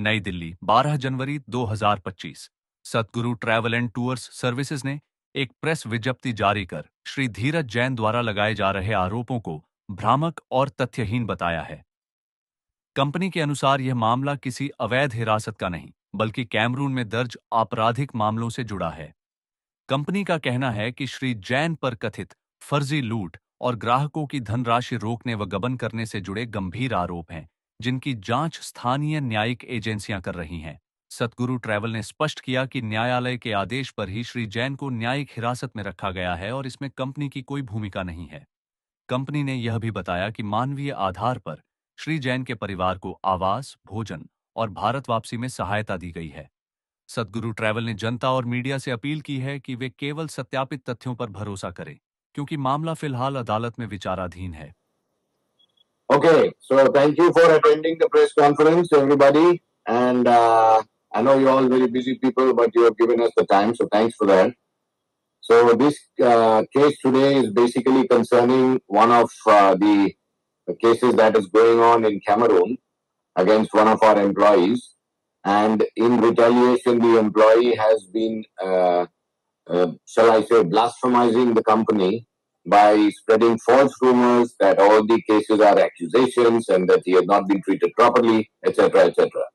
नई दिल्ली, 12 जनवरी 2025। सतगुरु travel and tours services ने एक प्रेस विज्ञप्ति जारी कर श्री धीरज जैन द्वारा लगाए जा रहे आरोपों को भ्रामक और तथ्यहीन बताया है। कंपनी के अनुसार यह मामला किसी अवैध हिरासत का नहीं, बल्कि कैमरून में दर्ज आपराधिक मामलों से जुड़ा है। कंपनी का कहना है कि श्री जैन पर कथित फर्जी लूट और ग्राहकों की धनराशि रोकने व गबन करने से जुड़े गंभीर आरोप हैं, जिनकी जांच स्थानीय न्यायिक एजेंसियां कर रही हैं। सतगुरु ट्रैवल ने स्पष्ट किया कि न्यायालय के आदेश पर ही श्री जैन को न्यायिक हिरासत में रखा गया है और इसमें कंपनी की कोई भूमिका नहीं है। कंपनी ने यह भी बताया कि मानवीय आधार पर श्री जैन के परिवार को आवास, भोजन और भारत वापसी में सहायता दी गई है। सतगुरु ट्रैवल ने जनता और मीडिया से अपील की है कि वे केवल सत्यापित तथ्यों पर भरोसा करें, क्योंकि मामला फिलहाल अदालत में विचाराधीन है। Okay, so thank you for attending the press conference, everybody. And I know you're all very busy people, but you have given us the time, so thanks for that. So this case today is basically concerning one of the cases that is going on in Cameroon against one of our employees. And in retaliation, the employee has been, shall I say, blasphemizing the company by spreading false rumors that all the cases are accusations and that he has not been treated properly, etc., etc.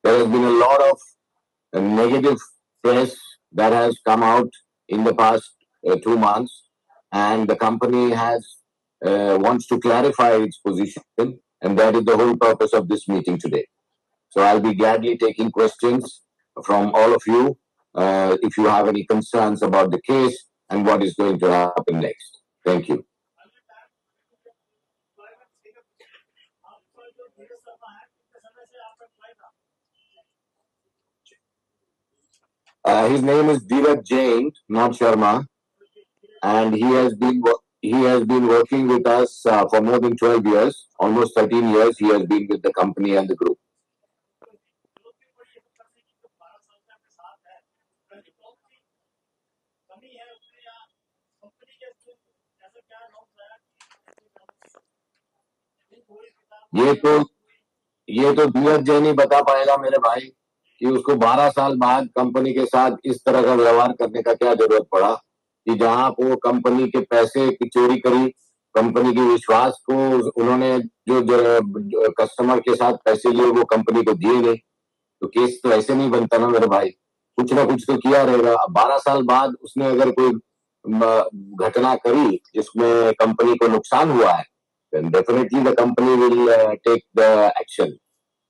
There has been a lot of negative press that has come out in the past 2 months, and the company has wants to clarify its position, and that is the whole purpose of this meeting today. So I'll be gladly taking questions from all of you if you have any concerns about the case and what is going to happen next. Thank you. His name is Dhiraj Jain, not Sharma, and he has been working with us for more than 12 years, almost 13 years. He has been with the company and the group. ये तो धीरज जैन ही बता पाएगा मेरे भाई कि उसको 12 साल बाद कंपनी के साथ इस तरह का व्यवहार करने का क्या जरूरत पड़ा, कि जहां वो कंपनी के पैसे की चोरी करी, कंपनी के विश्वास को उन्होंने जो कस्टमर के साथ पैसे लिए वो कंपनी को दिए गए, तो केस तो ऐसे नहीं बनता ना मेरे भाई, कुछ ना कुछ तो किया रहेगा। 12 साल बाद उसने अगर कोई घटना करी जिसमें कंपनी को नुकसान हुआ है, then definitely the company will take the action.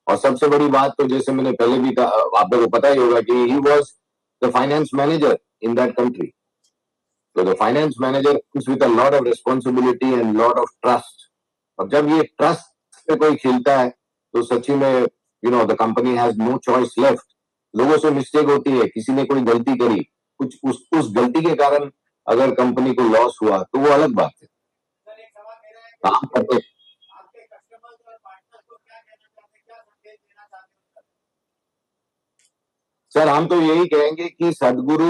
और सबसे बड़ी बात तो जैसे मैंने पहले भी कहा, आप लोगों को पता ही होगा कि he was the finance manager in that country. So the finance manager comes with a lot of responsibility and lot of trust. और जब ये trust पे कोई खेलता है तो सच्ची में the company has no choice left. लोगों से मिस्टेक होती है, किसी ने कोई गलती करी, कुछ उस गलती के कारण अगर कंपनी को लॉस हुआ तो वो अलग बात है। काम करते सर, हम तो यही कहेंगे कि सदगुरु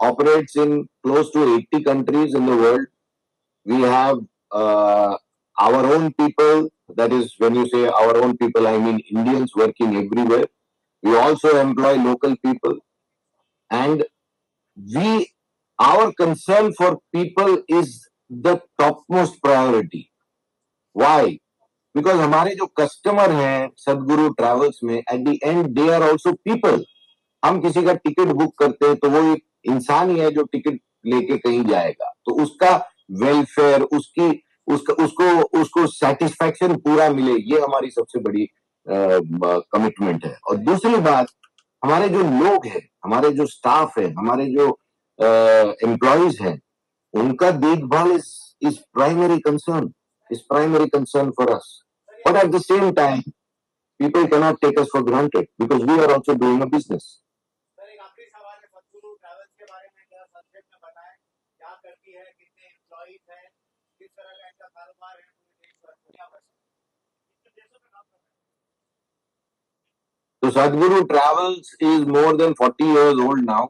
operates in close to 80 countries in the world. We have our own people, that is, when you say our own people, I mean Indians working everywhere. We also employ local people, and our concern for people is the topmost priority. Why? Because हमारे जो customer हैं Sadguru travels में, at the end they are also people. हम किसी का ticket book करते हैं तो वो एक इंसान ही है जो टिकट लेके कहीं जाएगा, तो उसका वेलफेयर, उसको सेटिस्फैक्शन पूरा मिले, ये हमारी सबसे बड़ी कमिटमेंट है। और दूसरी बात, हमारे जो लोग हैं, हमारे जो स्टाफ है, हमारे जो एम्प्लॉइज हैं, उनका देखभाल is primary concern for us. But at the same time, people cannot take us for granted because we are also doing a business. So Sadhguru Travels is more than 40 years old now.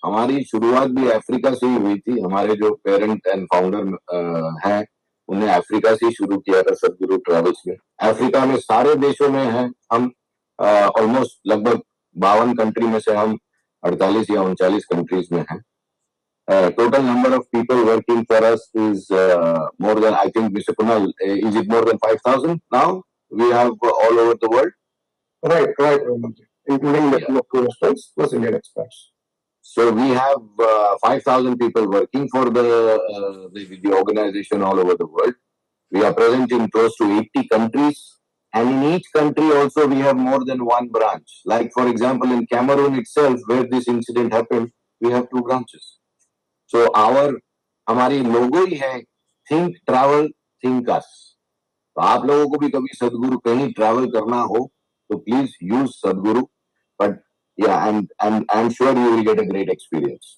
हमारी शुरुआत भी Africa से ही हुई थी। हमारे जो parent and founder हैं, उन्हें अफ्रीका से ही शुरू किया था सदगुरु ट्रैवल्स में। अफ्रीका में सारे देशों में हैं हम, ऑलमोस्ट लगभग 52 कंट्री में से हम 48 या 39 कंट्रीज में हैं. Total number of people working for us is more than, I think, Mr. Kunal, is it more than 5,000 now? We have all over the world. Right, Ramanji. Including the local experts plus Indian experts. So we have 5,000 people working for the organization all over the world. We are present in close to 80 countries. And in each country also we have more than one branch. Like for example, in Cameroon itself, where this incident happened, we have 2 branches. So हमारी लोगो ही है, think travel think अस. तो आप लोगों को भी कभी सदगुरु कहीं ट्रैवल करना हो तो प्लीज यूज सदगुरु. But yeah, and I'm sure you will get a great experience.